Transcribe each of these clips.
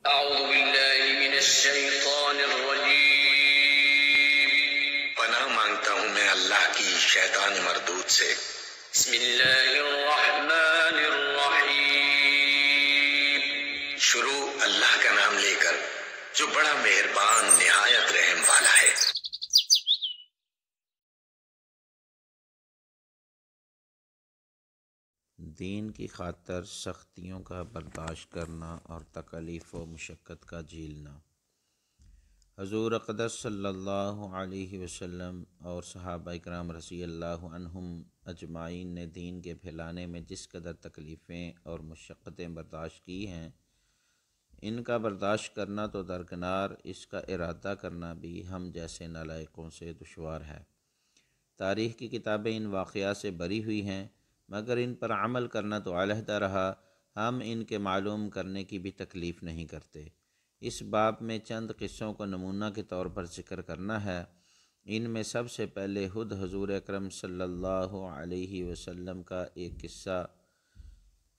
اعوذ باللہ من الشیطان الرجیم، پناہ مانگتا ہوں میں اللہ کی شیطان مردود سے۔ بسم اللہ الرحمن الرحیم، شروع اللہ کا نام لے کر جو بڑا مہربان نہایت رحم والا ہے۔ دین کی خاطر سختیوں کا برداشت کرنا اور تکالیف و مشقت کا جھیلنا۔ حضور اقدس صلی اللہ علیہ وسلم اور صحابہ اکرام رضی اللہ عنہم اجمعین نے دین کے پھیلانے میں جس قدر تکلیفیں اور مشقتیں برداشت کی ہیں، ان کا برداشت کرنا تو درکنار، اس کا ارادہ کرنا بھی ہم جیسے نالائقوں سے دشوار ہے۔ تاریخ کی کتابیں ان واقعات سے بری ہوئی ہیں، مگر ان پر عمل کرنا تو علیحدہ رہا، ہم ان کے معلوم کرنے کی بھی تکلیف نہیں کرتے۔ اس باب میں چند قصوں کو نمونہ کے طور پر ذکر کرنا ہے۔ ان میں سب سے پہلے خود حضور اکرم صلی اللہ علیہ وسلم کا ایک قصہ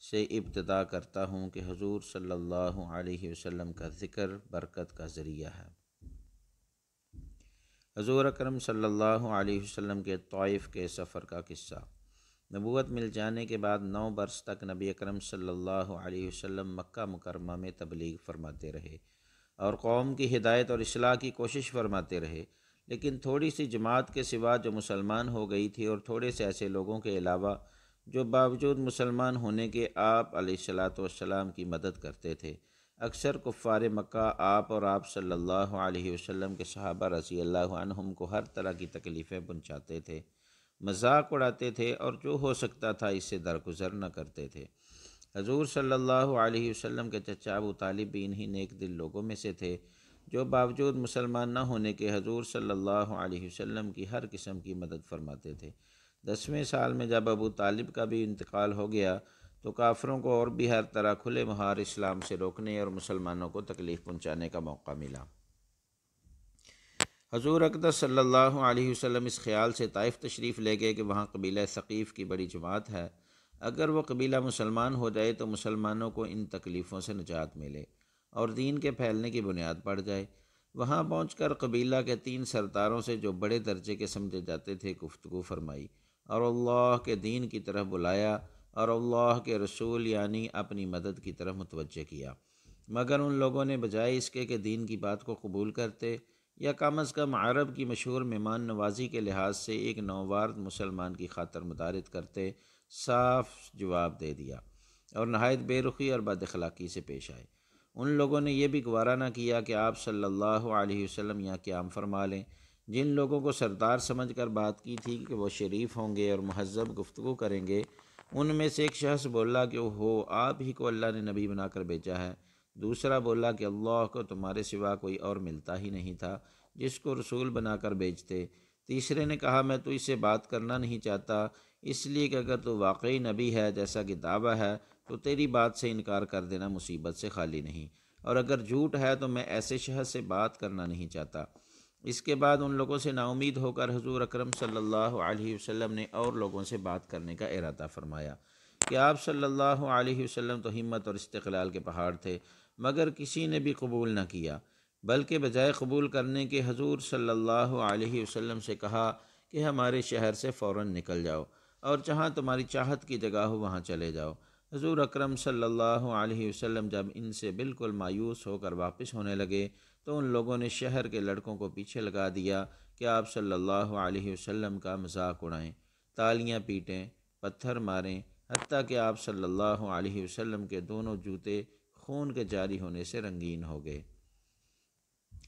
سے ابتدا کرتا ہوں کہ حضور صلی اللہ علیہ وسلم کا ذکر برکت کا ذریعہ ہے۔ حضور اکرم صلی اللہ علیہ وسلم کے طائف کے سفر کا قصہ۔ نبوت مل جانے کے بعد 9 برس تک نبی اکرم صلی اللہ علیہ وسلم مکہ مکرمہ میں تبلیغ فرماتے رہے اور قوم کی ہدایت اور اصلاح کی کوشش فرماتے رہے، لیکن تھوڑی سی جماعت کے سوا جو مسلمان ہو گئی تھی اور تھوڑے سے ایسے لوگوں کے علاوہ جو باوجود مسلمان ہونے کے آپ علیہ الصلاۃ والسلام کی مدد کرتے تھے، اکثر کفار مکہ آپ اور آپ صلی اللہ علیہ وسلم کے صحابہ رضی اللہ عنہم کو ہر طرح کی تکلیفیں پہنچاتے تھے، مذاق اڑاتے تھے اور جو ہو سکتا تھا اس سے درگزر نہ کرتے تھے۔ حضور صلی اللہ علیہ وسلم کے چچا ابو طالب بھی انہی نیک دل لوگوں میں سے تھے جو باوجود مسلمان نہ ہونے کے حضور صلی اللہ علیہ وسلم کی ہر قسم کی مدد فرماتے تھے۔ 10ویں سال میں جب ابو طالب کا بھی انتقال ہو گیا تو کافروں کو اور بھی ہر طرح کھلے مہار اسلام سے روکنے اور مسلمانوں کو تکلیف پہنچانے کا موقع ملا۔ حضور اقدس صلی اللہ علیہ وسلم اس خیال سے طائف تشریف لے گئے کہ وہاں قبیلہ ثقیف کی بڑی جماعت ہے، اگر وہ قبیلہ مسلمان ہو جائے تو مسلمانوں کو ان تکلیفوں سے نجات ملے اور دین کے پھیلنے کی بنیاد پڑ جائے۔ وہاں پہنچ کر قبیلہ کے 3 سرداروں سے جو بڑے درجے کے سمجھے جاتے تھے گفتگو فرمائی اور اللہ کے دین کی طرف بلایا اور اللہ کے رسول یعنی اپنی مدد کی طرف متوجہ کیا، مگر ان لوگوں نے بجائے اس کے کہ دین کی بات کو قبول کرتے یا کم از کم عرب کی مشہور مہمان نوازی کے لحاظ سے ایک نوآورد مسلمان کی خاطر مدارت کرتے، صاف جواب دے دیا اور نہایت بے رخی اور بد اخلاقی سے پیش آئے۔ ان لوگوں نے یہ بھی گوارا نہ کیا کہ آپ صلی اللہ علیہ وسلم یہاں قیام فرما لیں۔ جن لوگوں کو سردار سمجھ کر بات کی تھی کہ وہ شریف ہوں گے اور مہذب گفتگو کریں گے، ان میں سے ایک شخص بولا کہ ہو آپ ہی کو اللہ نے نبی بنا کر بھیجا ہے۔ دوسرا بولا کہ اللہ کو تمہارے سوا کوئی اور ملتا ہی نہیں تھا جس کو رسول بنا کر بھیجتے۔ تیسرے نے کہا میں تو اس سے بات کرنا نہیں چاہتا، اس لیے کہ اگر تو واقعی نبی ہے جیسا کہ دعویٰ ہے تو تیری بات سے انکار کر دینا مصیبت سے خالی نہیں، اور اگر جھوٹ ہے تو میں ایسے شخص سے بات کرنا نہیں چاہتا۔ اس کے بعد ان لوگوں سے نا امید ہو کر حضور اکرم صلی اللہ علیہ وسلم نے اور لوگوں سے بات کرنے کا ارادہ فرمایا کہ آپ صلی اللہ علیہ وسلم تو ہمت اور استقلال کے پہاڑ تھے، مگر کسی نے بھی قبول نہ کیا، بلکہ بجائے قبول کرنے کے حضور صلی اللہ علیہ وسلم سے کہا کہ ہمارے شہر سے فوراً نکل جاؤ اور جہاں تمہاری چاہت کی جگہ ہو وہاں چلے جاؤ۔ حضور اکرم صلی اللہ علیہ وسلم جب ان سے بالکل مایوس ہو کر واپس ہونے لگے تو ان لوگوں نے شہر کے لڑکوں کو پیچھے لگا دیا کہ آپ صلی اللہ علیہ وسلم کا مذاق اڑائیں، تالیاں پیٹیں، پتھر ماریں، حتیٰ کہ آپ صلی اللہ علیہ وسلم کے دونوں جوتے خون کے جاری ہونے سے رنگین ہو گئے۔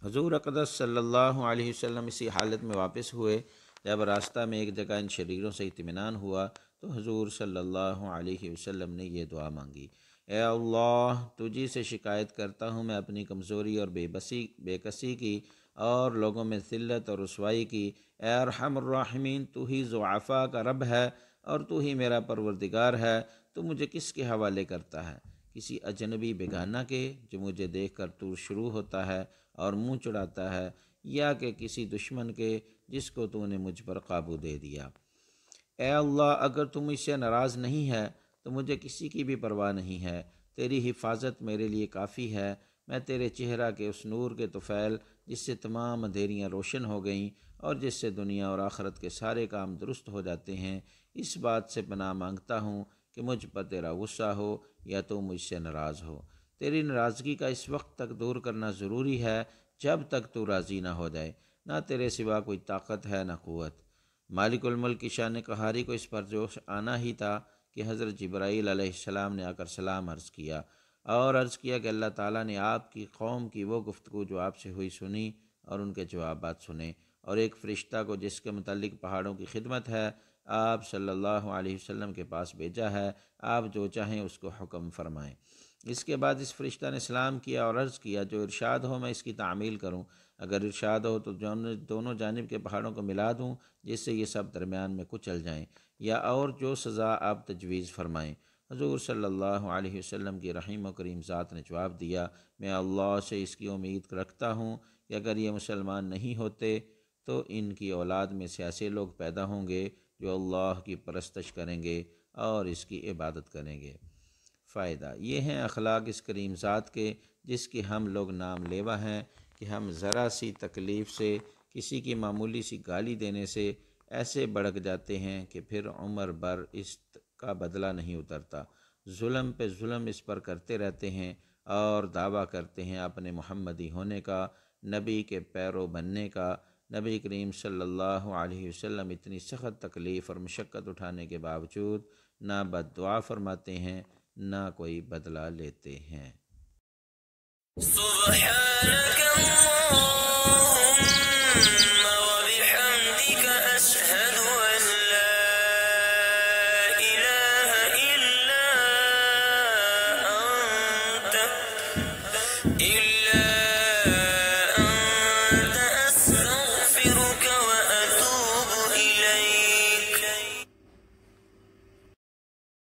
حضور اقدس صلی اللہ علیہ وسلم اسی حالت میں واپس ہوئے۔ جب راستہ میں ایک جگہ ان شریروں سے اطمینان ہوا تو حضور صلی اللہ علیہ وسلم نے یہ دعا مانگی، اے اللہ تجھی سے شکایت کرتا ہوں میں اپنی کمزوری اور بے کسی کی اور لوگوں میں ذلت اور رسوائی کی۔ اے ارحم الراحمین تو ہی ضعفاء کا رب ہے اور تو ہی میرا پروردگار ہے، تو مجھے کس کے حوالے کرتا ہے؟ کسی اجنبی بیگانہ کے جو مجھے دیکھ کر تو شروع ہوتا ہے اور منہ چڑھاتا ہے، یا کہ کسی دشمن کے جس کو تو نے مجھ پر قابو دے دیا؟ اے اللہ اگر تم اس سے ناراض نہیں ہے تو مجھے کسی کی بھی پرواہ نہیں ہے، تیری حفاظت میرے لیے کافی ہے، میں تیرے چہرہ کے اس نور کے طفیل جس سے تمام اندھیریاں روشن ہو گئیں اور جس سے دنیا اور آخرت کے سارے کام درست ہو جاتے ہیں، اس بات سے پناہ مانگتا ہوں کہ مجھ پر تیرا غصہ ہو یا تو مجھ سے ناراض ہو۔ تیری ناراضگی کا اس وقت تک دور کرنا ضروری ہے جب تک تو راضی نہ ہو جائے، نہ تیرے سوا کوئی طاقت ہے نہ قوت۔ مالک الملک کی شان قہاری کو اس پر جوش آنا ہی تھا کہ حضرت جبرائیل علیہ السلام نے آ کر سلام عرض کیا اور عرض کیا کہ اللہ تعالیٰ نے آپ کی قوم کی وہ گفتگو جو آپ سے ہوئی سنی اور ان کے جوابات سنے، اور ایک فرشتہ کو جس کے متعلق پہاڑوں کی خدمت ہے آپ صلی اللہ علیہ وسلم کے پاس بھیجا ہے، آپ جو چاہیں اس کو حکم فرمائیں۔ اس کے بعد اس فرشتہ نے سلام کیا اور عرض کیا جو ارشاد ہو میں اس کی تعمیل کروں، اگر ارشاد ہو تو دونوں جانب کے پہاڑوں کو ملا دوں جس سے یہ سب درمیان میں کچل جائیں، یا اور جو سزا آپ تجویز فرمائیں۔ حضور صلی اللہ علیہ وسلم کی رحیم و کریم ذات نے جواب دیا، میں اللہ سے اس کی امید رکھتا ہوں کہ اگر یہ مسلمان نہیں ہوتے تو ان کی اولاد میں سے ایسے لوگ پیدا ہوں گے جو اللہ کی پرستش کریں گے اور اس کی عبادت کریں گے۔ فائدہ یہ ہیں اخلاق اس کریم ذات کے جس کی ہم لوگ نام لیوا ہیں کہ ہم ذرا سی تکلیف سے، کسی کی معمولی سی گالی دینے سے ایسے بھڑک جاتے ہیں کہ پھر عمر بھر اس کا بدلہ نہیں اترتا، ظلم پہ ظلم اس پر کرتے رہتے ہیں اور دعویٰ کرتے ہیں اپنے محمدی ہونے کا، نبی کے پیرو بننے کا۔ نبی کریم صلی اللہ علیہ وسلم اتنی سخت تکلیف اور مشقت اٹھانے کے باوجود نہ بد دعا فرماتے ہیں نہ کوئی بدلہ لیتے ہیں۔ سبحانك اللهم وبحمدك أشهد أن لا إله إلا أنت